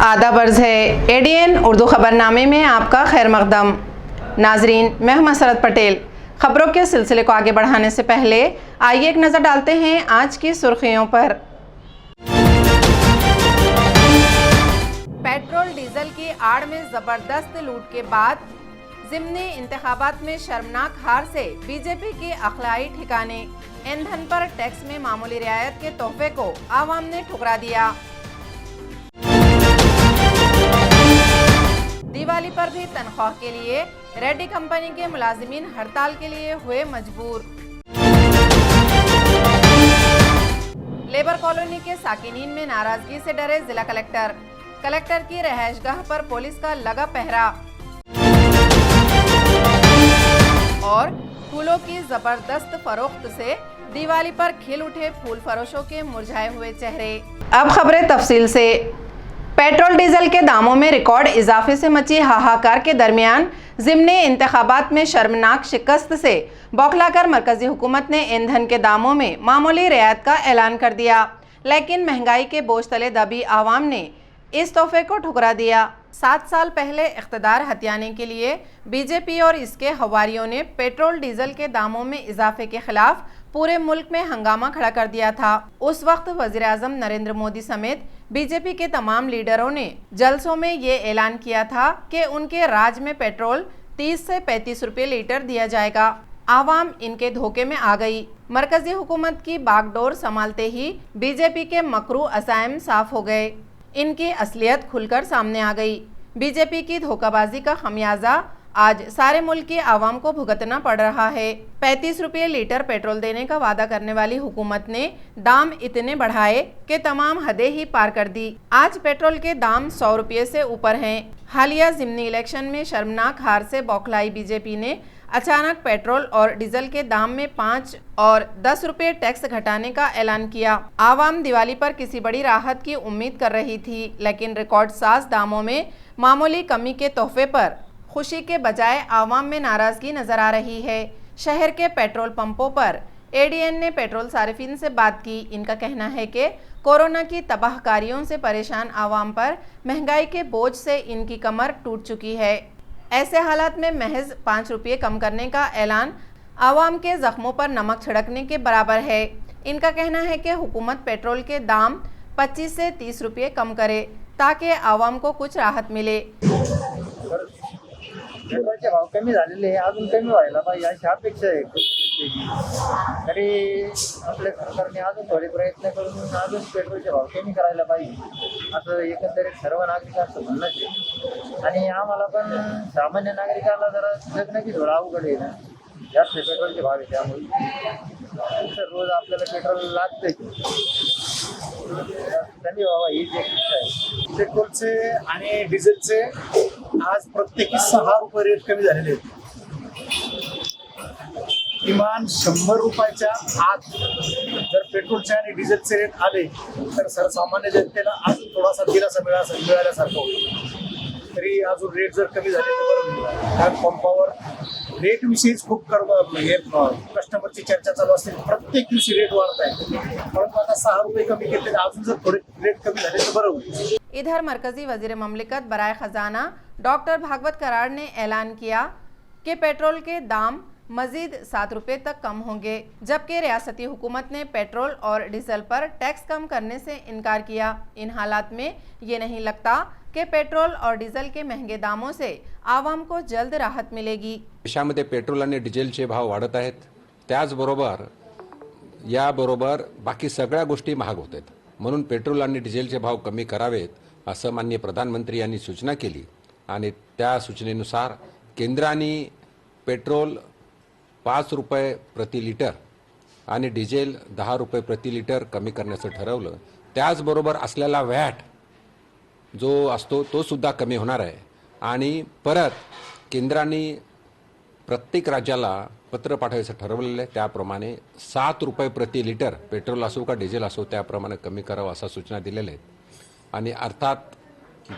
आदाब अर्ज़ है एडीएन उर्दू ख़बरनामे में आपका खैर मक़दम। नाजरीन, मैं हूं मसरत पटेल। ख़बरों के सिलसिले को आगे बढ़ाने से पहले आइए एक नज़र डालते हैं आज की सुर्खियों पर। पेट्रोल डीजल की आड़ में ज़बरदस्त लूट के बाद ज़िमनी इंतखाबात में शर्मनाक हार से बीजेपी के अखलाई ठिकाने। ईंधन पर टैक्स में मामूली रियायत के तोहफे को आवाम ने ठुकरा दिया। दिवाली पर भी तनख्वाह के लिए रेड्डी कंपनी के मुलाजिमीन हड़ताल के लिए हुए मजबूर। लेबर कॉलोनी के साकिनीन में नाराजगी से डरे जिला कलेक्टर। कलेक्टर की रहायशगाह पर पुलिस का लगा पहरा। और फूलों की जबरदस्त फरोख्त से दिवाली पर खिल उठे फूल फरोशों के मुरझाए हुए चेहरे। अब खबरें तफसील से। पेट्रोल डीजल के दामों में रिकॉर्ड इजाफे से मची हाहाकार के दरमियान ज़िमनी इंतखाबात में शर्मनाक शिकस्त से बौखलाकर मरकजी हुकूमत ने ईंधन के दामों में मामूली रियायत का ऐलान कर दिया, लेकिन महंगाई के बोझ तले दबी आवाम ने इस तोहफे को ठुकरा दिया। 7 साल पहले इख्तिदार हथियाने के लिए बीजेपी और इसके हवारियों ने पेट्रोल डीजल के दामों में इजाफे के खिलाफ पूरे मुल्क में हंगामा खड़ा कर दिया था। उस वक्त वज़ीर आज़म नरेंद्र मोदी समेत बीजेपी के तमाम लीडरों ने जलसों में ये ऐलान किया था कि उनके राज में पेट्रोल 30 से 35 रुपये लीटर दिया जाएगा। आवाम इनके धोखे में आ गई। मरकजी हुकूमत की बागडोर संभालते ही बीजेपी के मकरू असाइम साफ हो गए। इनकी असलियत खुलकर सामने आ गई। बीजेपी की धोखाबाजी का खमियाजा आज सारे मुल्क की आवाम को भुगतना पड़ रहा है। 35 रुपये लीटर पेट्रोल देने का वादा करने वाली हुकूमत ने दाम इतने बढ़ाए कि तमाम हदें ही पार कर दी। आज पेट्रोल के दाम 100 रुपये से ऊपर हैं। हालिया ज़िमनी इलेक्शन में शर्मनाक हार से बौखलाई बीजेपी ने अचानक पेट्रोल और डीजल के दाम में 5 और 10 रुपये टैक्स घटाने का ऐलान किया। आवाम दिवाली पर किसी बड़ी राहत की उम्मीद कर रही थी, लेकिन रिकॉर्ड साज दामों में मामूली कमी के तोहफे पर खुशी के बजाय आवाम में नाराजगी नजर आ रही है। शहर के पेट्रोल पंपों पर एडीएन ने पेट्रोल सारिफिन से बात की। इनका कहना है कि कोरोना की तबाहकारियों से परेशान आवाम पर महंगाई के बोझ से इनकी कमर टूट चुकी है। ऐसे हालात में महज 5 रुपये कम करने का ऐलान आवाम के जख्मों पर नमक छिड़कने के बराबर है। इनका कहना है कि हुकूमत पेट्रोल के दाम 25 से 30 रुपये कम करे ताकि आवाम को कुछ राहत मिले। पेट्रोलचे भाव कमी झालेले आहे, अजून कमी व्हायला पाहिजे अशी अपेक्षा आहे तरी आपल्या सरकारने अजून थोडे प्रयत्न करून अजून पेट्रोलचे भाव कमी करायला पाहिजे असं एकंदरीत सर्व नागरिकांचं म्हणणं आहे। आणि आम्हाला पण सामान्य नागरिकाला जरा जगणं की थोडं अवघड आहे ना, जास्त पेट्रोलचे भाव आहे त्यामुळे रोज आपल्याला पेट्रोल लागतंय। त्यांनी बाबा ही जी इच्छा आहे पेट्रोलचे आणि डिझेलचे आज प्रत्येकी 6 रुपये रेट कमी झालेले आहेत। किमान 100 रुपयाच्या आत जर पेट्रोलचे आणि डिझेलचे रेट आले तर सर्वसामान्य जनतेला अजून थोडासा दिलासा मिळाल्यासारखं होईल। तरी अजून रेट जर कमी झाले तर बरं होईल, कारण पंपावर रेट विषयीच खूप कस्टमरची चर्चा चालू असते। प्रत्येक दिवशी रेट वाढत आहे, परंतु आता 6 रुपये कमी केले, अजून जर थोडे रेट कमी झाले तर बरं होईल। इधर मरकजी वजीर ममलिकत बराए खजाना डॉक्टर भागवत करार ने ऐलान किया कि पेट्रोल के दाम मजीद 7 रुपये तक कम होंगे, जबकि रियासती हुकूमत ने पेट्रोल और डीजल पर टैक्स कम करने से इनकार किया। इन हालात में ये नहीं लगता कि पेट्रोल और डीजल के महंगे दामों से आवाम को जल्द राहत मिलेगी। देशामध्ये पेट्रोल आणि डिझेलचे भाव वाढत आहेत, त्याचबरोबर याबरोबर बाकी सगळ्या गोष्टी महाग होत आहेत। म्हणून पेट्रोल आणि डिझेलचे भाव कमी करावेत असं माननीय प्रधानमंत्री यांनी सूचना केली आणि त्या सूचनेनुसार केंद्राने पेट्रोल 5 रुपये प्रति लिटर आणि डिझेल 10 रुपये प्रति लिटर कमी करण्याचं ठरवलं। त्याचबरोबर असलेला व्हॅट जो असतो तो सुद्धा कमी होणार आहे आणि परत केंद्राने प्रत्येक राज्याला पत्र पाठवायचं ठरवलेलं आहे। त्याप्रमाणे 7 रुपये प्रति लिटर पेट्रोल असो का डिझेल असो त्याप्रमाणे कमी करावं असा सूचना दिलेल्या आहेत आणि अर्थात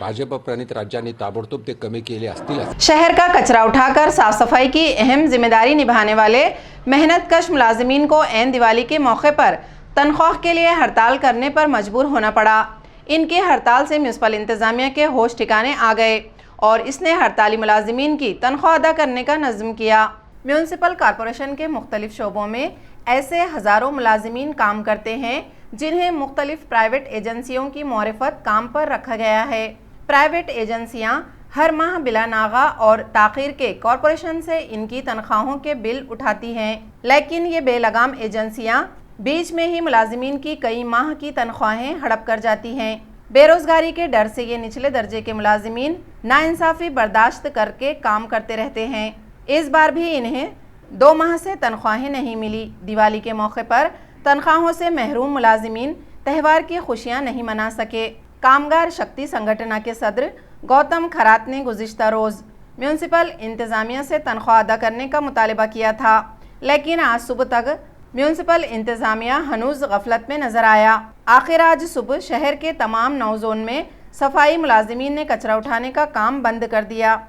भाजपा प्रणीत राज्यांनी ताबड़तोब ते कमी केले असतील। शहर का कचरा उठाकर साफ सफाई की अहम जिम्मेदारी निभाने वाले मेहनतकश मुलाजिमीन को ऐन दिवाली के मौके पर तनख्वाह के लिए हड़ताल करने पर मजबूर होना पड़ा। इनकी हड़ताल से म्यूनसिपल इंतजामिया के होश ठिकाने आ गए और इसने हड़ताली मुलाजिमीन की तनख्वाह अदा करने का नज़्म किया। म्यूनसिपल कॉरपोरेशन के मुख्तलिफ शोबों में ऐसे हज़ारों मुलाजिमीन काम करते हैं जिन्हें मुख्तलिफ प्राइवेट एजेंसियों की मोरफत काम पर रखा गया है। प्राइवेट एजेंसियां हर माह बिला नागा और ताख़ीर के कॉरपोरेशन से इनकी तनख्वाहों के बिल उठाती हैं, लेकिन ये बेलगाम एजेंसियां बीच में ही मुलाजिमीन की कई माह की तनख्वाहें हड़प कर जाती हैं। बेरोजगारी के डर से ये निचले दर्जे के मुलाजिमीन नाइंसाफ़ी बर्दाश्त करके काम करते रहते हैं। इस बार भी इन्हें 2 माह से तनख्वाहें नहीं मिली। दिवाली के मौके पर तनख्वाहों से महरूम मुलाजिमीन त्यौहार की खुशियां नहीं मना सके। कामगार शक्ति संगठन के सदर गौतम खरात ने गुज़िश्ता रोज़ म्यूनसिपल इंतज़ामिया से तनख्वाह अदा करने का मुतालबा किया था, लेकिन आज सुबह तक म्यूनसिपल इंतज़ामिया हनूज गफलत में नज़र आया। आखिर आज सुबह शहर के तमाम 9 जोन में सफाई मुलाजिमीन ने कचरा उठाने का काम बंद कर दिया।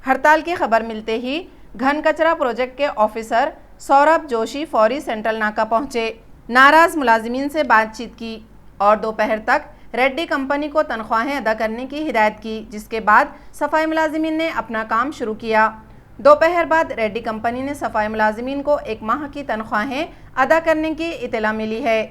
हड़ताल की खबर मिलते ही घन कचरा प्रोजेक्ट के ऑफिसर सौरभ जोशी फौरी सेंट्रल नाका पहुंचे, नाराज मुलाजिमीन से बातचीत की और दोपहर तक रेड्डी कंपनी को तनख्वाहें अदा करने की हिदायत की, जिसके बाद सफाई मुलाजिमीन ने अपना काम शुरू किया। दोपहर बाद रेड्डी कंपनी ने सफाई मुलाजिमीन को 1 माह की तनख्वाहें अदा करने की इत्तला मिली है।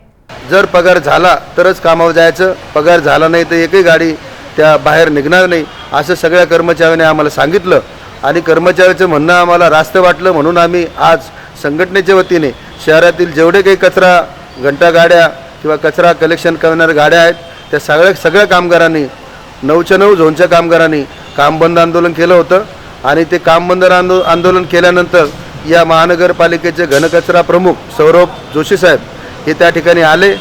जर पगार झाला तरच कामावर जायचं, पगार झाला नाही तर एकही गाडी त्या बाहेर निघणार नाही असं सगळ्या कर्मचाऱ्यांनी आम्हाला सांगितलं आणि कर्मचाऱ्याचं म्हणणं आम्हाला रास्त वाटलं, म्हणून आम्ही आज संघटनेच्या वतीने शहरातील जेवढे काही कचरा घंटा गाड्या किंवा कचरा कलेक्शन करणाऱ्या गाड्या आहेत त्या सगळ्या कामगारांनी 9च्या 9 झोनच्या कामगारांनी काम बंद आंदोलन केलं होतं आणि ते काम बंद आंदोलन केल्यानंतर या महानगरपालिकेचे घनकचरा प्रमुख सौरभ जोशी साहेब हे त्या ठिकाणी आले।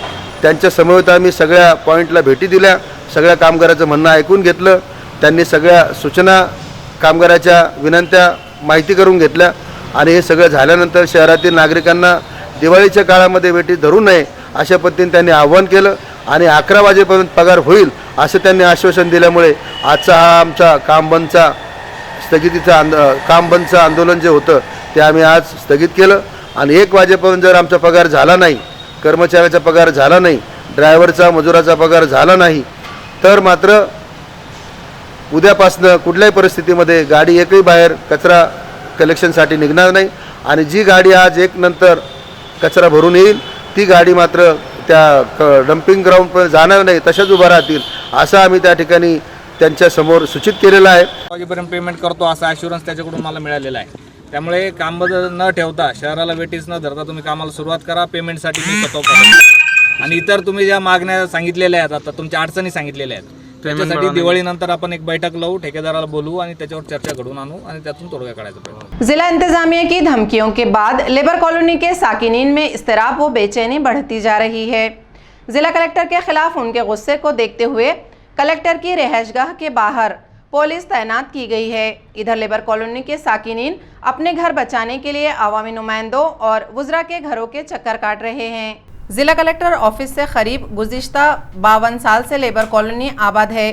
त्यांच्या समवेत आम्ही सगळ्या पॉईंटला भेटी दिल्या, सगळ्या कामगाराचं म्हणणं ऐकून घेतलं, त्यांनी सगळ्या सूचना कामगाराच्या विनंत्या माहिती करून घेतल्या आणि हे सगळं झाल्यानंतर शहरातील नागरिकांना दिवाळीच्या काळामध्ये वेठी धरू नये अशा पद्धतीने त्यांनी आवाहन केलं आणि 11 वाजेपर्यंत पगार होईल असं त्यांनी आश्वासन दिल्यामुळे आजचा हा आमचा काम बंदचं आंदोलन जे होतं ते आम्ही आज स्थगित केलं आणि 1 वाजेपर्यंत जर आमचा पगार झाला नाही, कर्मचाऱ्याचा पगार झाला नाही, ड्रायव्हरचा मजुराचा पगार झाला नाही तर मात्र उद्यापासनं कुठल्याही परिस्थितीमध्ये गाडी एकही बाहेर कचरा कलेक्शनसाठी निघणार नाही आणि जी गाडी आज 1 नंतर कचरा भरून येईल ती गाडी मात्र त्या डम्पिंग ग्राउंडपर्यंत जाणार नाही, तशाच उभा राहतील असं आम्ही त्या ठिकाणी त्यांच्या समोर सूचित केलेलं आहे। वाजेपर्यंत पेमेंट करतो असा ॲश्युरन्स त्याच्याकडून मला मिळालेला आहे। त्यामुळे काम बंद न ठेवता शहराला वेटीस न धरता तुम्ही कामाला सुरुवात करा। पेमेंटसाठी मी कटऑफ करतो आणि इतर तुम्ही ज्या मागण्या सांगितलेल्या आहेत, आता तुमच्या अडचणी सांगितलेल्या आहेत, त्याच्यासाठी दिवाळीनंतर आपण एक बैठक लावू, ठेकेदाराला बोलवू आणि त्याच्यावर चर्चा घडवून आणू आणि त्यातून तोडगा काढायचा प्रयत्न। जिला इंतजामिया की धमकियों के बाद लेबर कॉलोनी के साकिनीन में इस्तराब व बेचैनी बढ़ती जा रही है। जिला कलेक्टर के खिलाफ उनके गुस्से को देखते हुए कलेक्टर की रिहायशगाह के बाहर पुलिस तैनात की गई है। इधर लेबर कॉलोनी के साकिनीन अपने घर बचाने के लिए अवामी नुमाइंदों और वुज़रा के घरों के चक्कर काट रहे हैं। जिला कलेक्टर ऑफिस से करीब गुज़िश्ता 52 साल से लेबर कॉलोनी आबाद है।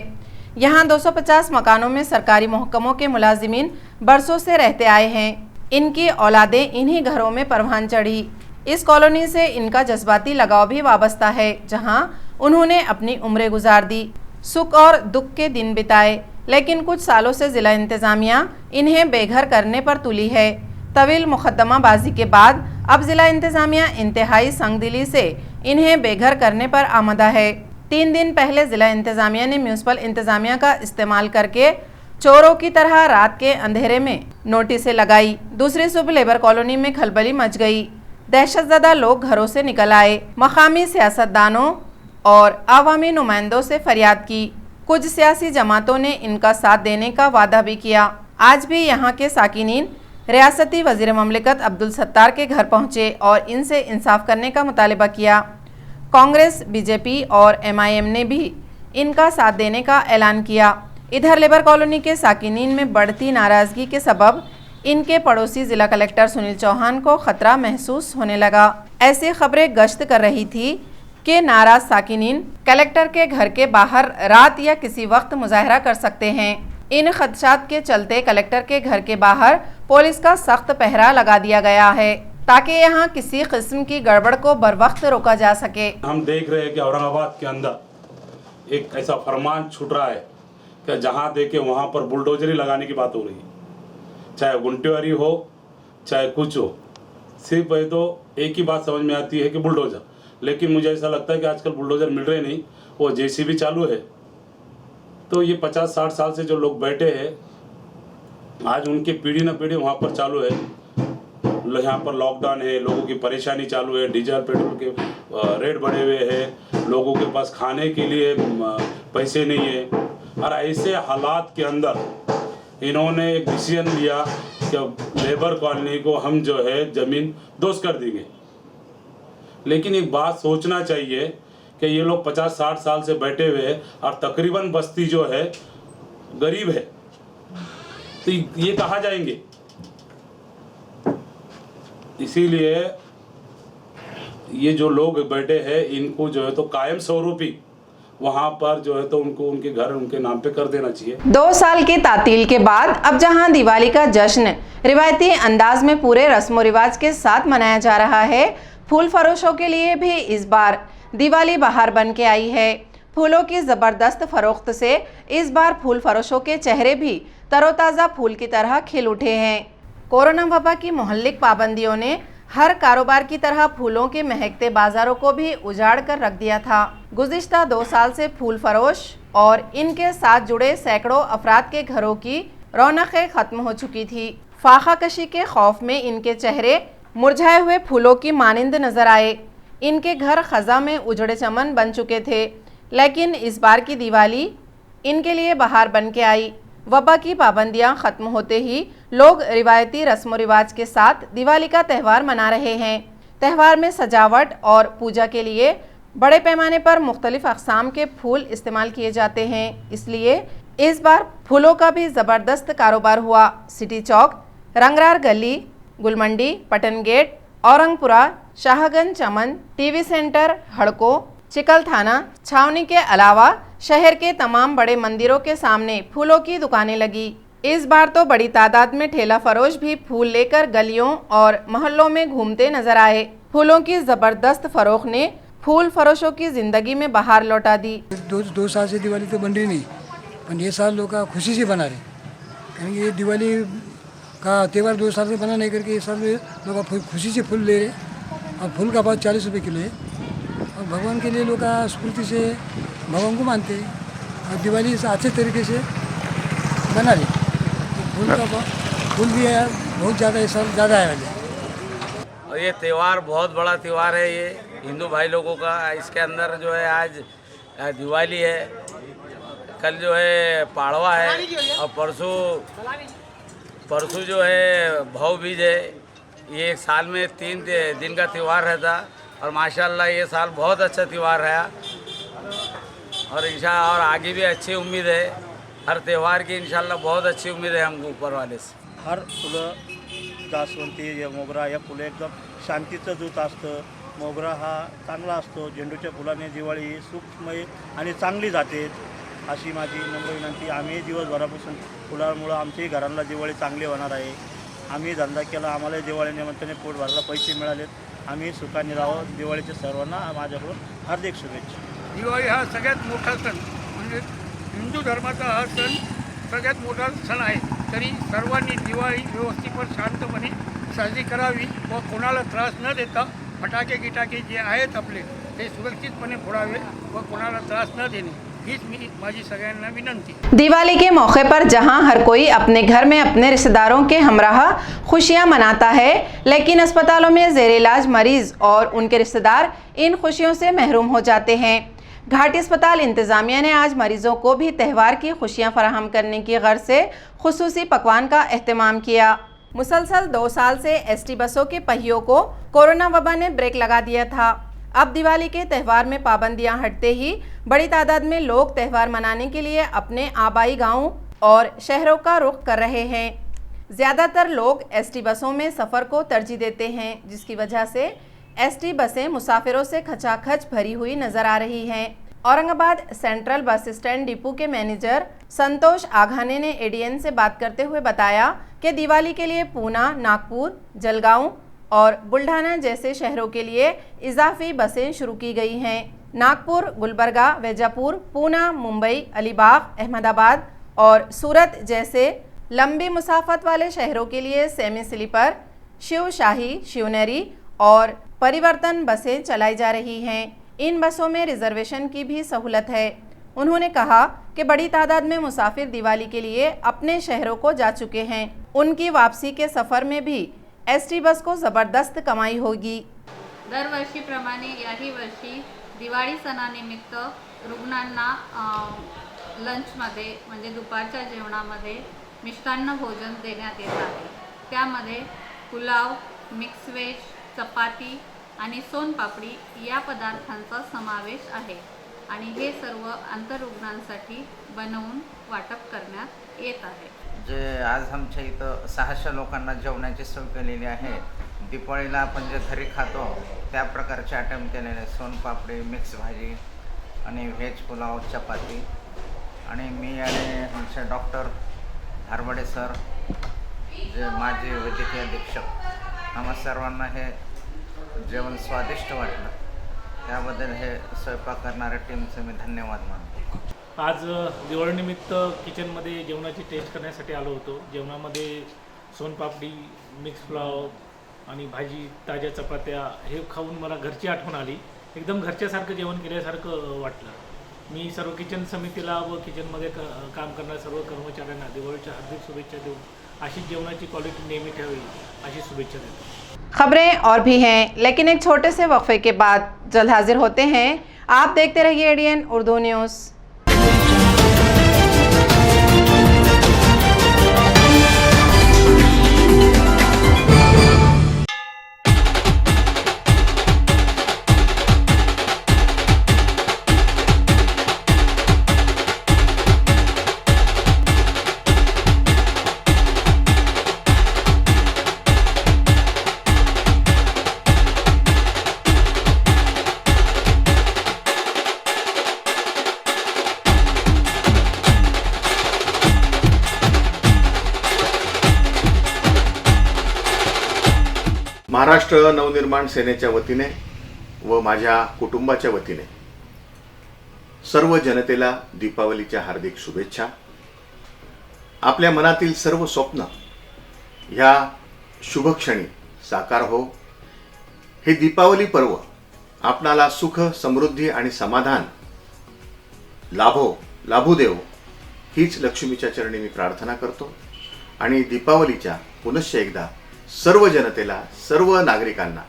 यहाँ 250 मकानों में सरकारी महकमों के मुलाजिमीन बरसों से रहते आए हैं। इनकी औलादें इन्हीं घरों में परवान चढ़ी। इस कॉलोनी से इनका जज्बाती लगाव भी वाबस्ता है, जहाँ उन्होंने अपनी उम्रें गुजार दी, सुख और दुख के दिन बिताए, लेकिन कुछ सालों से ज़िला इंतज़ामिया इन्हें बेघर करने पर तुली है। तवील मुकदमाबाजी के बाद अब ज़िला इंतज़ामिया इंतहाई संगदिली से इन्हें बेघर करने पर आमदा है। 3 दिन पहले ज़िला इंतज़ामिया ने म्यूनसिपल इंतज़ामिया का इस्तेमाल करके चोरों की तरह रात के अंधेरे में नोटिसें लगाई। दूसरी सुबह लेबर कॉलोनी में खलबली मच गई। दहशतज़दा लोग घरों से निकल आए। मकामी सियासतदानों और आवामी नुमाइंदों से फरियाद की। कुछ सियासी जमातों ने इनका साथ देने का वादा भी किया। आज भी यहाँ के साकिनीन रियासती वज़ीर ममलिकत अब्दुल सत्तार के घर पहुँचे और इनसे इंसाफ करने का मुतालबा किया। कांग्रेस, बीजेपी और MIM ने भी इनका साथ देने का ऐलान किया। इधर लेबर कॉलोनी के साकिनीन में बढ़ती नाराज़गी के सबब इनके पड़ोसी ज़िला कलेक्टर सुनील चौहान को ख़तरा महसूस होने लगा। ऐसी खबरें गश्त कर रही थी कि नाराज़ साकिनीन कलेक्टर के घर के बाहर रात या किसी वक्त मुजाहरा कर सकते हैं। इन खदशात के चलते कलेक्टर के घर के बाहर पुलिस का सख्त पहरा लगा दिया गया है ताकि यहाँ किसी किस्म की गड़बड़ को बर वक्त रोका जा सके। हम देख रहे हैं कि औरंगाबाद के अंदर एक ऐसा फरमान छूट रहा है कि जहाँ देखे वहाँ पर बुलडोजरी लगाने की बात हो रही है, चाहे गुंटेवारी हो चाहे कुछ हो, सिर्फ है तो एक ही बात समझ में आती है कि बुलडोजर। लेकिन मुझे ऐसा लगता है कि आजकल बुलडोजर मिल रहे नहीं, वो जेसीबी चालू है। तो ये 50-60 साल से जो लोग बैठे हैं, आज उनकी पीढ़ी न पीढ़ी वहाँ पर चालू है। यहाँ पर लॉकडाउन है, लोगों की परेशानी चालू है, डीजल पेट्रोल के रेट बढ़े हुए हैं, लोगों के पास खाने के लिए पैसे नहीं है। और ऐसे हालात के अंदर इन्होंने एक डिसीजन लिया कि लेबर कॉलोनी को हम जो है ज़मीन दोस्त कर देंगे। लेकिन एक बात सोचना चाहिए कि ये लोग 50-60 साल से बैठे हुए हैं और तकरीबन बस्ती जो है गरीब है, तो ये कहाँ जाएंगे? इसीलिए ये जो लोग बैठे हैं इनको जो है तो कायम स्वरूपी वहाँ पर जो है तो उनको उनके घर उनके नाम पे कर देना चाहिए। 2 साल की तातील के बाद अब जहां दिवाली का जश्न रिवायती अंदाज में पूरे रस्म रिवाज के साथ मनाया जा रहा है, फूल फरोशों के लिए भी इस बार दिवाली बहार बन के आई है। फूलों की ज़बरदस्त फरोख्त से इस बार फूल फरोशों के चेहरे भी तरोताज़ा फूल की तरह खिल उठे हैं। कोरोना वबा की मोहल्लिक पाबंदियों ने हर कारोबार की तरह फूलों के महकते बाजारों को भी उजाड़ कर रख दिया था। गुज़िश्ता 2 साल से फूल फरोश और इनके साथ जुड़े सैकड़ों अफराद के घरों की रौनकें ख़त्म हो चुकी थी। फाखा कशी के खौफ में इनके चेहरे मुरझाए हुए फूलों की मानिंद नजर आए। इनके घर खज़ा में उजड़े चमन बन चुके थे, लेकिन इस बार की दिवाली इनके लिए बहार बन के आई। वबा की पाबंदियां ख़त्म होते ही लोग रिवायती रस्म रिवाज के साथ दिवाली का त्यौहार मना रहे हैं। त्यौहार में सजावट और पूजा के लिए बड़े पैमाने पर मुख्तलिफ अक़साम के फूल इस्तेमाल किए जाते हैं, इसलिए इस बार फूलों का भी ज़बरदस्त कारोबार हुआ। सिटी चौक, रंगरार गली, गुलमंडी, पटन गेट, औरंगपुरा, शाहगंज चमन, टीवी सेंटर, हड़को, चिकल थाना, छावनी के अलावा शहर के तमाम बड़े मंदिरों के सामने फूलों की दुकानें लगी। इस बार तो बड़ी तादाद में ठेला फरोश भी फूल लेकर गलियों और मोहल्लों में घूमते नजर आए। फूलों की ज़बरदस्त फरोख्त ने फूल फरोशों की ज़िंदगी में बहार लौटा दी। दो साल से दिवाली तो बन रही नहीं, पण ये साल लोग खुशी से बना रहे, कारण ये दिवाली का त्यौहार 2 साल से बना नहीं करके ये साल लोग खुशी से फूल ले रहे। और फूल का भाव 40 रुपये किलो है। और भगवान के लिए लोग स्फूर्ति से भगवान को मानते हैं और दिवाली से अच्छे तरीके से बना रहे। तो फूल का फूल भी है बहुत ज़्यादा, इस साल ज़्यादा है वाले। और ये त्यौहार बहुत बड़ा त्यौहार है, ये हिंदू भाई लोगों का। इसके अंदर जो है आज दिवाली है, कल जो है पाड़वा है और परसों जो है भाव बीज है। ये एक साल में 3 दिन का त्यौहार रहता और माशाल्लाह ये साल बहुत अच्छा त्यौहार रहा और इंशाल्लाह और आगे भी अच्छी उम्मीद है। हर त्यौहार की इंशाल्लाह बहुत अच्छी उम्मीद है हमको ऊपर वाले से। हर फुलं जास्वंती या मोगरा या फुलं एकदम शांतीचं दूत असतं। मोगरा हा चांगला असतो, झेंडूच्या फुलाने दिवाळी सुखमय आणि चांगली जाते अशी माझी नम्र विनंती। आम्ही दिवसभरापासून फुलांमुळं आमच्याही घरांना दिवाळी चांगली होणार आहे। आम्ही धंदा केला, आम्हाला दिवाळी निमित्ताने पोट भरायला पैसे मिळालेत। आम्ही सुखाने राहावं। दिवाळीच्या सर्वांना माझ्याकडून हार्दिक शुभेच्छा। दिवाळी हा सगळ्यात मोठा सण, म्हणजे हिंदू धर्माचा हा सण सगळ्यात मोठा सण आहे। तरी सर्वांनी दिवाळी व्यवस्थित शांतपणे साजरी करावी व कोणाला त्रास न देता फटाके गिटाके जे आहेत आपले ते सुरक्षितपणे फोडावे व कोणाला त्रास न देणे हीच माझी सगळ्यांना विनंती। दिवाली के मौके पर जहां हर कोई अपने घर में अपने रिश्तेदारों के हमराह खुशियां मनाता है, लेकिन अस्पतालों में जेर इलाज मरीज और उनके रिश्तेदार इन खुशियों से महरूम हो जाते हैं। घाटी अस्पताल इंतज़ामिया ने आज मरीजों को भी त्यौहार की खुशियां फराहम करने की गर्ज से खुसूसी पकवान का एहतमाम किया। मुसलसल 2 साल से एसटी बसों के पहियों को कोरोना वबा ने ब्रेक लगा दिया था। अब दिवाली के त्यौहार में पाबंदियां हटते ही बड़ी तादाद में लोग त्यौहार मनाने के लिए अपने आबाई गांवों और शहरों का रुख कर रहे हैं। ज़्यादातर लोग एसटी बसों में सफ़र को तरजीह देते हैं, जिसकी वजह से एसटी बसें मुसाफिरों से खचाखच भरी हुई नज़र आ रही हैं। Aurangabad central bus stand depot के मैनेजर संतोष आघाने ने एडीएन से बात करते हुए बताया कि दिवाली के लिए पूना, नागपुर, जलगांव और बुल्ढाना जैसे शहरों के लिए इजाफी बसें शुरू की गई हैं। नागपुर, गुलबर्गा, वैजापुर, पूना, मुंबई, अलीबाग, अहमदाबाद और सूरत जैसे लंबी मुसाफत वाले शहरों के लिए सेमी स्लीपर, शिवशाही, शिवनेरी और परिवर्तन बसें चलाई जा रही हैं। इन बसों में रिजर्वेशन की भी सहूलत है। उन्होंने कहा कि बड़ी तादाद में मुसाफिर दिवाली के लिए अपने शहरों को जा चुके हैं। उनकी वापसी के सफ़र में भी एसटी बस को ज़बरदस्त कमाई होगी। दरवर्षीप्रमाणे याही वर्षी दिवाळी सणानिमित्त रुग्णांना लंचमध्ये म्हणजे दुपारच्या जेवणामध्ये मिष्टान्न भोजन देण्यात येत आहे। त्यामध्ये पुलाव, मिक्स वेज, चपाती आणि सोनपापडी या पदार्थांचा समावेश आहे आणि हे सर्व आंतररुग्णांसाठी बनवून वाटप करण्यात येत आहे। जे आज आमच्या इथं 600 लोकांना जेवणाची सोय केलेली आहे। दिवाळीला आपण जे घरी खातो त्या प्रकारचे आयटम केलेले, सोनपापडी, मिक्स भाजी आणि व्हेज पुलाव, चपाती आणि मी आणि आमचे डॉक्टर धारवडे सर, जे माजी वैद्यकीय अधीक्षक, आम्हा सर्वांना हे जेवण स्वादिष्ट वाटलं। त्याबद्दल हे स्वयंपाक करणाऱ्या टीमचे मी धन्यवाद मानतो। आज दिवाळीनिमित्त किचनमध्ये जेवणाची टेस्ट करण्यासाठी आलो होतो। जेवणामध्ये सोनपापडी, मिक्स पुलाव आणि भाजी, ताज्या चपात्या हे खाऊन मला घरची आठवण आली। एकदम घरच्यासारखं जेवण केल्यासारखं वाटलं। मी सर्व किचन समितीला व किचनमध्ये काम करणाऱ्या सर्व कर्मचाऱ्यांना दिवाळीच्या हार्दिक शुभेच्छा देऊन अशीच जेवणाची क्वालिटी नेहमी ठेवावी अशी शुभेच्छा देतो। खबरें और भी हैं, लेकिन एक छोटे से वक्फे के बाद जल्द हाजिर होते हैं। आप देखते रहिए ADN उर्दू न्यूज़। महाराष्ट्र नवनिर्माण सेनेच्या वतीने व माझ्या कुटुंबाच्या वतीने सर्व जनतेला दीपावलीच्या हार्दिक शुभेच्छा। आपल्या मनातील सर्व स्वप्न ह्या शुभक्षणी साकार हो। हे दीपावली पर्व आपणाला सुख, समृद्धी आणि समाधान लाभू देव हीच लक्ष्मीच्या चरणी मी प्रार्थना करतो आणि दीपावलीच्या पुनश्च एकदा सर्व जनतेला, सर्व नागरिकांना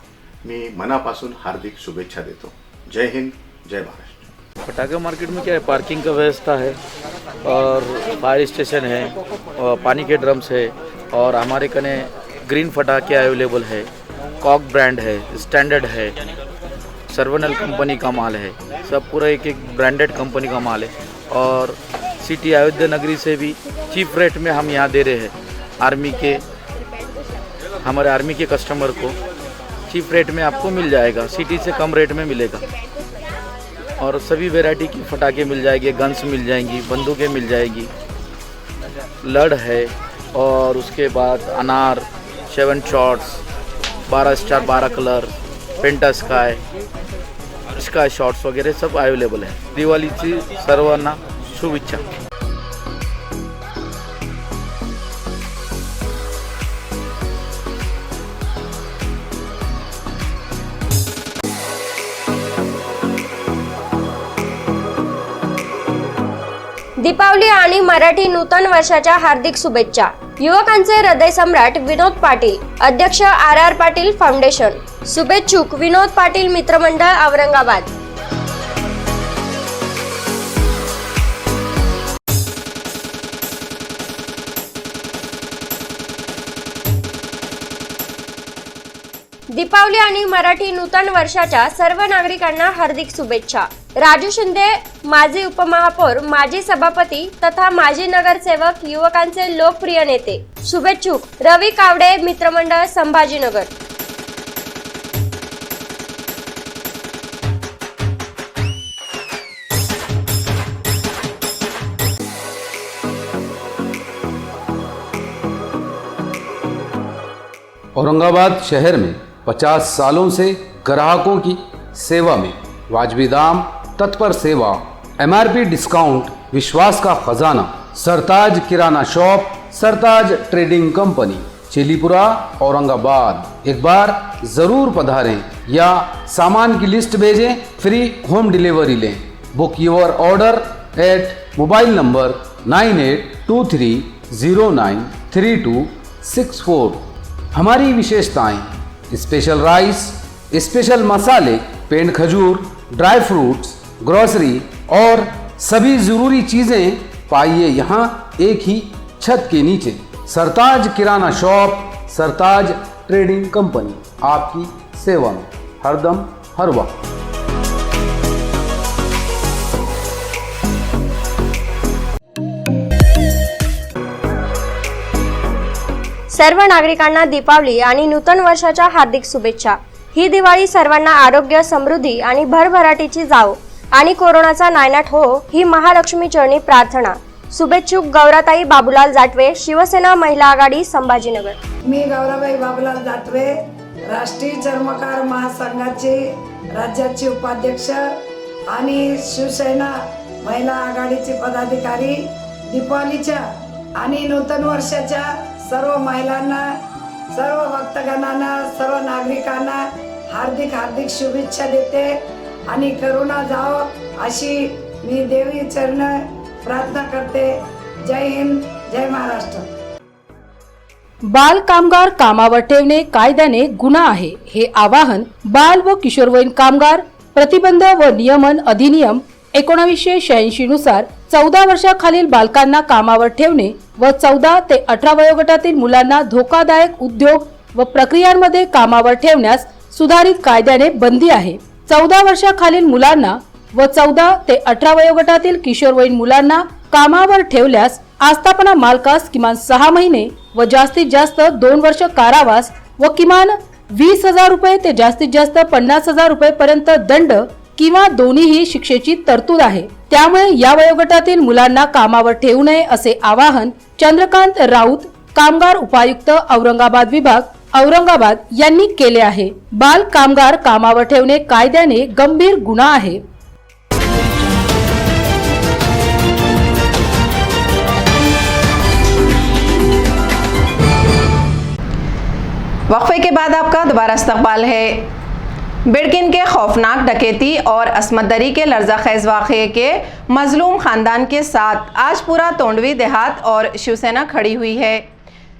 मी मनापासून हार्दिक शुभेच्छा देतो। जय हिंद, जय महाराष्ट्र। पटाखे मार्केट में क्या है, पार्किंग का व्यवस्था है और फायर स्टेशन है और पानी के ड्रम्स है और हमारे कने ग्रीन पटाखे अवेलेबल है, कॉक ब्रांड है, स्टैंडर्ड है, सर्वनल कंपनी का माल है, सब पूरा एक एक ब्रांडेड कंपनी का माल है। और सिटी अयोध्या नगरी से भी चीप रेट में हम यहाँ दे रहे हैं। हमारे आर्मी के कस्टमर को चीप रेट में आपको मिल जाएगा, सिटी से कम रेट में मिलेगा। और सभी वैरायटी की पटाखे मिल जाएंगे, गन्स मिल जाएंगी, बंदूकें मिल जाएगी, लड़ है और उसके बाद अनार, 7 शॉट्स, 12 स्टार, 12 कलर, पेंटा स्काई शॉट्स वगैरह सब अवेलेबल है। दिवाळीची सर्वांना शुभेच्छा। दीपावली आणि मराठी नूतन वर्षाच्या हार्दिक शुभेच्छा। युवकांचे हृदय सम्राट विनोद पाटील, अध्यक्ष RR पाटील फाउंडेशन, शुभेच्छुक विनोद पाटील मित्रमंडळ, औरंगाबाद। दीपावली आणि मराठी नूतन वर्षाच्या सर्व नागरिकांना हार्दिक शुभेच्छा। राजू शिंदे, माजी उपमहापौर, माजी सभापती तथा माजी नगरसेवक, युवकांचे लोकप्रिय नेते, शुभेच्छुक रवी कावडे मित्रमंडळ, संभाजीनगर। औरंगाबाद शहर में 50 सालों से ग्राहकों की सेवा में वाजबी दाम, तत्पर सेवा, MRP डिस्काउंट, विश्वास का खजाना। Sartaj Kirana shop, Sartaj trading company, Chelipura, Aurangabad. एक बार ज़रूर पधारें या सामान की लिस्ट भेजें, फ्री होम डिलीवरी लें। Book your order at mobile number 9823093264। हमारी विशेषताएं: स्पेशल राइस, स्पेशल मसाले, पेंड खजूर, ड्राई फ्रूट्स, ग्रोसरी और सभी ज़रूरी चीज़ें पाइए यहाँ एक ही छत के नीचे। सरताज Kirana shop, Sartaj trading company, आपकी सेवा में हरदम हर वक्त। सर्व नागरिकांना दीपावली आणि नूतन वर्षाच्या हार्दिक शुभेच्छा। ही दिवाळी सर्वांना आरोग्य, समृद्धी आणि भरभराटीची जावो आणि कोरोनाचा नायनाट हो, ही महालक्ष्मी चरणी प्रार्थना। शुभेच्छुक गौराताई बाबूलाल जाटवे, शिवसेना महिला आघाडी, संभाजीनगर। मी गौराबाई बाबूलाल जाटवे, राष्ट्रीय चर्मकार महासंघाचे राज्याचे उपाध्यक्ष आणि शिवसेना महिला आघाडीचे पदाधिकारी, दीपावलीच्या आणि नूतन वर्षाच्या सर्व महिलांना, सर्व भक्तगणांना, सर्व नागरिकांना हार्दिक हार्दिक शुभेच्छा देते आणि करोना जाओ अशी मी देवी चरण प्रार्थना करते। जय हिंद, जय महाराष्ट्र। बाल कामगार कामावर ठेवणे कायद्याने गुन्हा आहे, हे आवाहन बाल व किशोरवयीन कामगार प्रतिबंध व नियमन अधिनियम 1986 नुसार 14 वर्षाखालील बालकांना कामावर ठेवणे व 14 ते 18 वयोगटातील मुलांना धोकादायक उद्योग व प्रक्रियांमध्ये कामावर ठेवण्यास सुधारित कायद्याने बंदी आहे। 14 वर्षाखालील मुलांना व 14 ते 18 वयोगटातील किशोरवयीन मुलांना कामावर ठेवल्यास आस्थापना मालकास किमान 6 महिने व जास्तीत जास्त 2 वर्ष कारावास व किमान 20,000 रुपये ते जास्तीत जास्त 50,000 रुपये पर्यंत दंड किंवा दोन्हीही शिक्षेची तरतूद आहे। त्यामुळे या वयोगटातील मुलांना कामावर ठेवू नये असे आवाहन चंद्रकांत राऊत, कामगार उपायुक्त औरंगाबाद विभाग, औरंगाबाद यांनी केले आहे। बाल कामगार कामावर ठेवणे कायद्याने गंभीर गुन्हा आहे। वक्फे के बाद आपका दोबारा इस्तकबाल है। बिडकिन के खौफनाक डकैती और असमतदरी के लर्जाखेज वाक़े के मजलूम ख़ानदान के साथ आज पूरा तोंडवी देहात और शिवसेना खड़ी हुई है।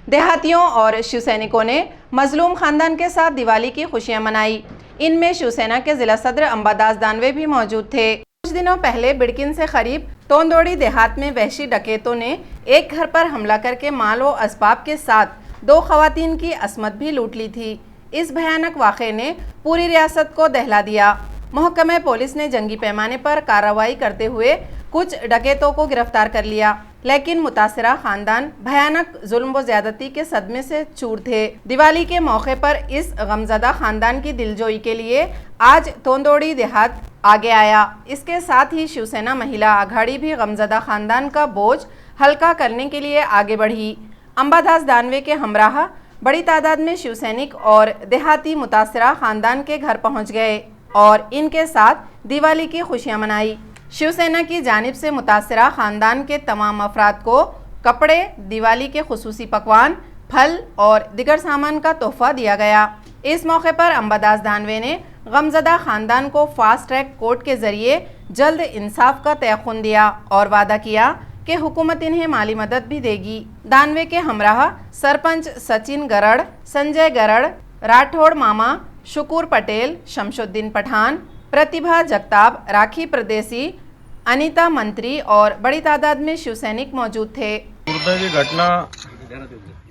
देहातियों और शिवसैनिकों ने मजलूम ख़ानदान के साथ दिवाली की खुशियां मनाई। इनमें शिवसेना के ज़िला सदर अंबादास दानवे भी मौजूद थे। कुछ दिनों पहले बिडकिन से करीब तोंदोड़ी देहात में वहशी डकैतों ने एक घर पर हमला करके माल व असबाब के साथ 2 खवातीन की असमत भी लूट ली थी। इस भयानक वाक़े ने पूरी रियासत को दहला दिया। महकमे पुलिस ने जंगी पैमाने पर कार्रवाई करते हुए कुछ डकैतों को गिरफ्तार कर लिया, लेकिन मुतासिरा खानदान भयानक जुल्म व ज्यादती के सदमे से चूर थे। दिवाली के मौके पर इस गमजदा खानदान की दिलजोई के लिए आज तोंदोड़ी देहात आगे आया। इसके साथ ही शिवसेना महिला आघाड़ी भी गमजदा खानदान का बोझ हल्का करने के लिए आगे बढ़ी। अंबादास दानवे के हमराह बड़ी तादाद में शिवसैनिक और देहाती मुतासिरा खानदान के घर पहुंच गए और इनके साथ दिवाली की खुशियां मनाई। शिवसेना की जानिब से मुतासिरा खानदान के तमाम अफराद को कपड़े, दिवाली के खुसूसी पकवान, फल और दिगर सामान का तोहफा दिया गया। इस मौके पर अंबादास दानवे ने गमजदा खानदान को फास्ट ट्रैक कोर्ट के जरिए जल्द इंसाफ का तयक़ुन दिया और वादा किया कि हुकूमत इन्हें माली मदद भी देगी। दानवे के हमराह सरपंच सचिन गरड़, संजय गरड़, राठौड़ मामा, शुकूर पटेल, शमशुद्दीन पठान, प्रतिभा जगताप, राखी प्रदेशी, अनीता मंत्री और बड़ी तादाद में शिवसैनिक मौजूद थे। दुर्दैवी घटना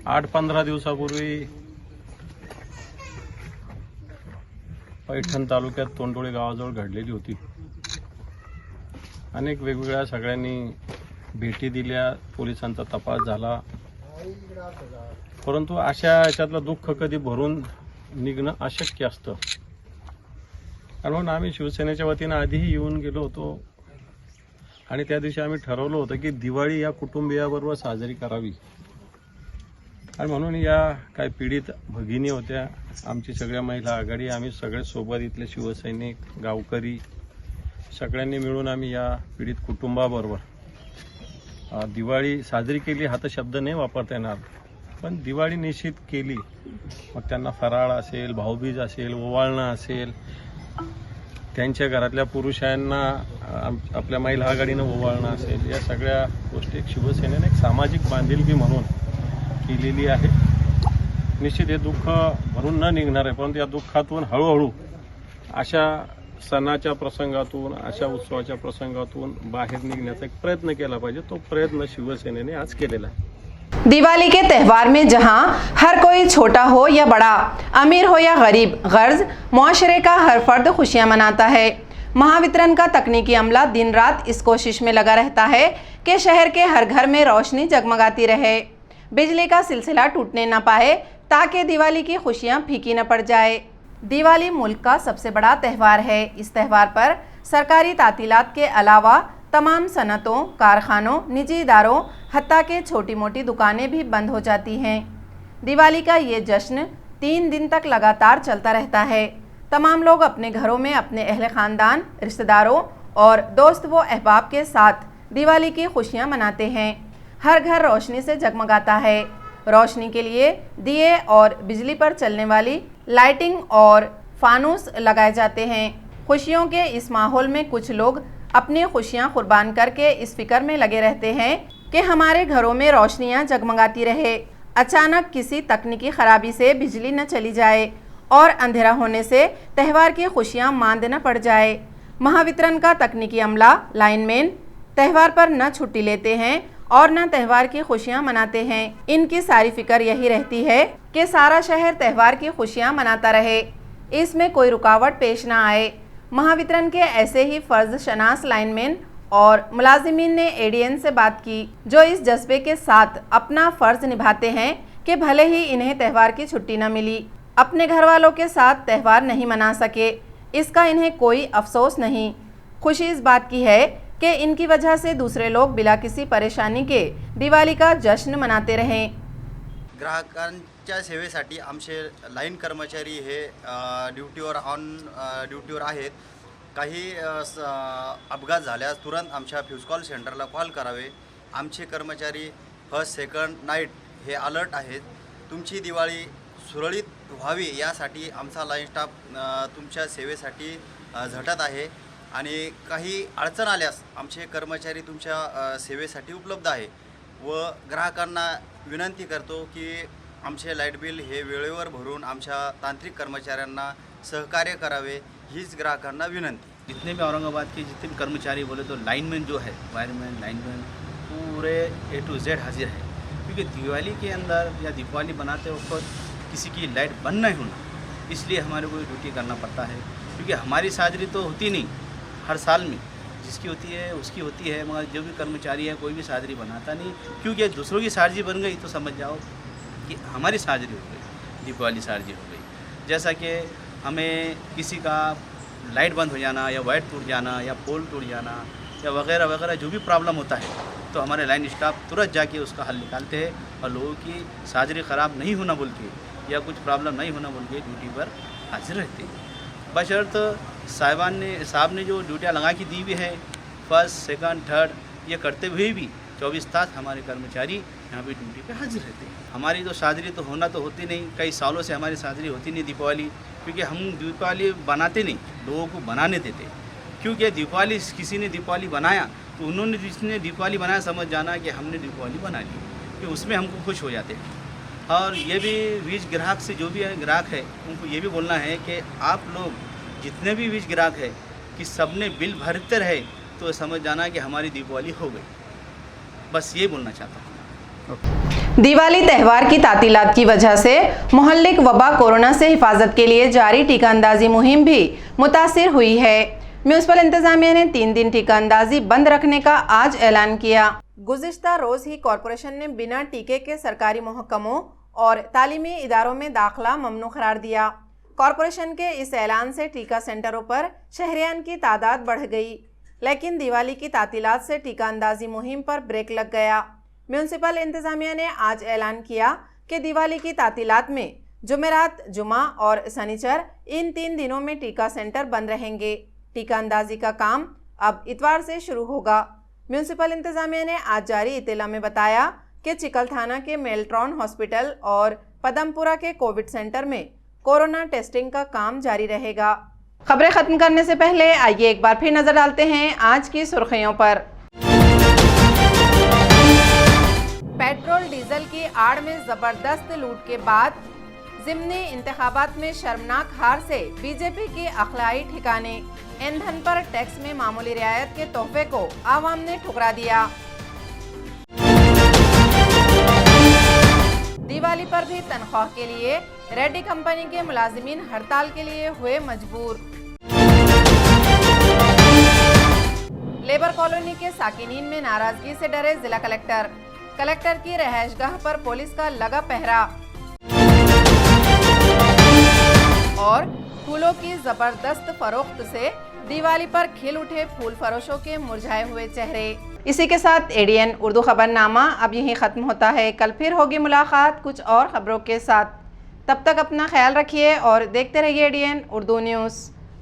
8-15 दिवसापूर्वी पैठण तालुक्यात तोंडोळी गावाजवळ घडलेली होती। अनेक वेगवेगळ्या सगळ्यांनी भेटी दिल्या, पोलिसांचा तपास झाला, परंतु अशा याच्यातलं दुःख कधी भरून निघणं अशक्य असतं। कारण आम्ही शिवसेनेच्या वतीनं आधीही येऊन गेलो होतो आणि त्या दिवशी आम्ही ठरवलं होतं की दिवाळी या कुटुंबियाबरोबर साजरी करावी। आणि म्हणून या काही पीडित भगिनी होत्या, आमची सगळ्या महिला आघाडी, आम्ही सगळे सोबत इथले शिवसैनिक, गावकरी सगळ्यांनी मिळून आम्ही या पीडित कुटुंबाबरोबर दिवाळी साजरी केली हा तर शब्द नाही वापरता येणार, पण दिवाळी निश्चित केली. मग त्यांना फराळ असेल, भाऊबीज असेल, ओवाळणं असेल, त्यांच्या घरातल्या पुरुषांना आपल्या महिला आघाडीनं ओवाळणं असेल, या सगळ्या गोष्टी एक शिवसेनेने एक सामाजिक बांधिलकी म्हणून केलेली आहे. निश्चित हे दुःख भरून न निघणार आहे, परंतु या दुःखातून हळूहळू अशा सणाच्या प्रसंगातून, अशा उत्सवाच्या प्रसंगातून बाहेर निघण्याचा एक प्रयत्न केला पाहिजे. तो प्रयत्न शिवसेनेने आज केलेला आहे. दिवाली के त्यौहार में जहां हर कोई छोटा हो या बड़ा, अमीर हो या गरीब, गर्ज मुआशरे का हर फर्द खुशियां मनाता है, महावितरण का तकनीकी अमला दिन रात इस कोशिश में लगा रहता है कि शहर के हर घर में रोशनी जगमगाती रहे, बिजली का सिलसिला टूटने न पाए, ताकि दिवाली की खुशियां फीकी न पड़ जाए। दिवाली मुल्क का सबसे बड़ा त्यौहार है। इस त्यौहार पर सरकारी तातीलात के अलावा तमाम सनतों, कारखानों, निजी इदारों, हत्ता के छोटी मोटी दुकानें भी बंद हो जाती हैं। दिवाली का ये जश्न 3 दिन तक लगातार चलता रहता है। तमाम लोग अपने घरों में अपने अहले ख़ानदान, रिश्तेदारों और दोस्त व अहबाब के साथ दिवाली की खुशियां मनाते हैं। हर घर रोशनी से जगमगाता है। रोशनी के लिए दिए और बिजली पर चलने वाली लाइटिंग और फानूस लगाए जाते हैं। खुशियों के इस माहौल में कुछ लोग अपनी खुशियां कुर्बान करके इस फिक्र में लगे रहते हैं कि हमारे घरों में रोशनियां जगमगाती रहे, अचानक किसी तकनीकी खराबी से बिजली न चली जाए और अंधेरा होने से त्यौहार की खुशियां मांद न पड़ जाए। महावितरण का तकनीकी अमला, लाइनमैन त्यौहार पर न छुट्टी लेते हैं और न त्यौहार की खुशियां मनाते हैं। इनकी सारी फिक्र यही रहती है कि सारा शहर त्यौहार की खुशियां मनाता रहे, इसमें कोई रुकावट पेश ना आए। महावितरण के ऐसे ही फर्ज शनास लाइनमैन और मुलाजिमीन ने एडीएन से बात की, जो इस जज्बे के साथ अपना फ़र्ज निभाते हैं कि भले ही इन्हें त्यौहार की छुट्टी न मिली, अपने घर वालों के साथ त्यौहार नहीं मना सके, इसका इन्हें कोई अफसोस नहीं। खुशी इस बात की है कि इनकी वजह से दूसरे लोग बिला किसी परेशानी के दिवाळी का जश्न मनाते रहें। ग्राहकांच्या सेवेसाठी आमचे लाईन कर्मचारी हे ड्युटीवर आहेत। काही अपघात झाल्यास तुरंत आमच्या फ्यूज कॉल सेंटरला कॉल करावे। आमचे कर्मचारी फर्स्ट सेकंड नाईट हे अलर्ट आहेत। तुमची दिवाळी सुरळीत व्हावी यासाठी आमचा लाईन स्टाफ तुमच्या सेवेसाठी झटत आहे आणि काही अडचण आल्यास आमचे कर्मचारी तुमच्या सेवेसाठी उपलब्ध आहे व ग्राहकांना विनंती करतो की आमचे लाईट बिल हे वेळेवर भरून आमच्या तांत्रिक कर्मचाऱ्यांना सहकार्य करावे, हीच ग्राहकांना विनंती। जितने भी औरंगाबाद के जितने भी कर्मचारी बोले तो लाइनमैन जो है, वायरमैन, लाइनमैन पूरे A to Z हाजिर है, क्योंकि दिवाली के अंदर या दीपावली बनाते वक्त किसी की लाइट बंद नहीं होना, इसलिए हमारे को ड्यूटी करना पड़ता है। क्योंकि हमारी साजरी तो होती नहीं, हर साल में जिसकी होती है उसकी होती है, मगर जो भी कर्मचारी है कोई भी साजरी बनाता नहीं, क्योंकि दूसरों की साजरी बन गई तो समझ जाओ कि हमारी साजरी हो गई, दीपावली साजरी हो गई। जैसा कि हमें किसी का लाइट बंद हो जाना या वायर टूट जाना या पोल टूट जाना या वगैरह वगैरह जो भी प्रॉब्लम होता है तो हमारे लाइन स्टाफ तुरंत जाके उसका हल निकालते हैं और लोगों की साजरी ख़राब नहीं होना बोल के या कुछ प्रॉब्लम नहीं होना बोल के ड्यूटी पर हाजिर रहते हैं। बशर्त साहब ने जो ड्यूटियाँ लगा के दी हुई है फर्स्ट सेकंड थर्ड, ये करते हुए भी 24 तास हमारे कर्मचारी यहाँ पे ड्यूटी पे हाजिर रहते हैं। हमारी तो साजरी तो होना तो होती नहीं, कई सालों से हमारी साजरी होती नहीं दीपावली, क्योंकि हम दीपावली बनाते नहीं, लोगों को बनाने देते। क्योंकि दीपावली किसी ने दीपावली बनाया तो उन्होंने जिसने दीपावली बनाया समझ जाना कि हमने दीपावली बना ली, कि उसमें हमको खुश हो जाते हैं। और ये भी वीज ग्राहक से जो भी ग्राहक है उनको ये भी बोलना है कि आप लोग जितने भी वीज ग्राहक है कि सबने बिल भरते रहे तो समझ जाना कि हमारी दीपावली हो गई। बस ये बोलना चाहता हूँ। दिवाली त्यौहार की तातीलात की वजह से मोहल्लिक वबा कोरोना से हिफाजत के लिए जारी टीका अंदाजी मुहिम भी मुतासिर हुई है। म्यूनिसिपल इंतजामिया ने 3 दिन टीका अंदाजी बंद रखने का आज ऐलान किया। गुज़िश्ता रोज़ ही कॉरपोरेशन ने बिना टीके के सरकारी महकमों और तालीमी इदारों में दाखिला ममनू करार दिया। कॉरपोरेशन के इस ऐलान से टीका सेंटरों पर शहरियान की तादाद बढ़ गई, लेकिन दिवाली की तातीलात से टीका अंदाजी मुहिम पर ब्रेक लग गया। म्यूनिसिपल इंतजामिया ने आज ऐलान किया कि दिवाली की तातीलात में जुमेरात, जुमा और शनिचर इन 3 दिनों में टीका सेंटर बंद रहेंगे। टीका अंदाजी का काम अब इतवार से शुरू होगा। म्यूनिसिपल इंतजामिया ने आज जारी इत्तला में बताया कि चिकलथाना के मेल्ट्रॉन हॉस्पिटल और पदमपुरा के कोविड सेंटर में कोरोना टेस्टिंग का काम जारी रहेगा। खबरें खत्म करने से पहले आइए एक बार फिर नजर डालते हैं आज की सुर्खियों पर। पेट्रोल डीजल की आड़ में जबरदस्त लूट के बाद ज़िमनी इंतखाबात में शर्मनाक हार से बीजेपी की अखलाई ठिकाने। ईंधन पर टैक्स में मामूली रियायत के तोहफे को आवाम ने ठुकरा दिया। दिवाली पर भी तनख्वाह के लिए रेड्डी कंपनी के मुलाजिमीन हड़ताल के लिए हुए मजबूर। लेबर कॉलोनी के साकिनीन में नाराजगी से डरे जिला कलेक्टर। कलेक्टर की रहायशगाह पर पुलिस का लगा पहरा। और फूलों की जबरदस्त फरोख्त से दिवाली पर खिल उठे फूल फरोशों के मुरझाए हुए चेहरे। इसी के साथ एडीएन उर्दू खबरनामा अब यहीं ख़त्म होता है। कल फिर होगी मुलाकात कुछ और खबरों के साथ। तब तक अपना ख्याल रखिए और देखते रहिए एडीएन उर्दू न्यूज़,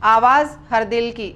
आवाज़ हर दिल की।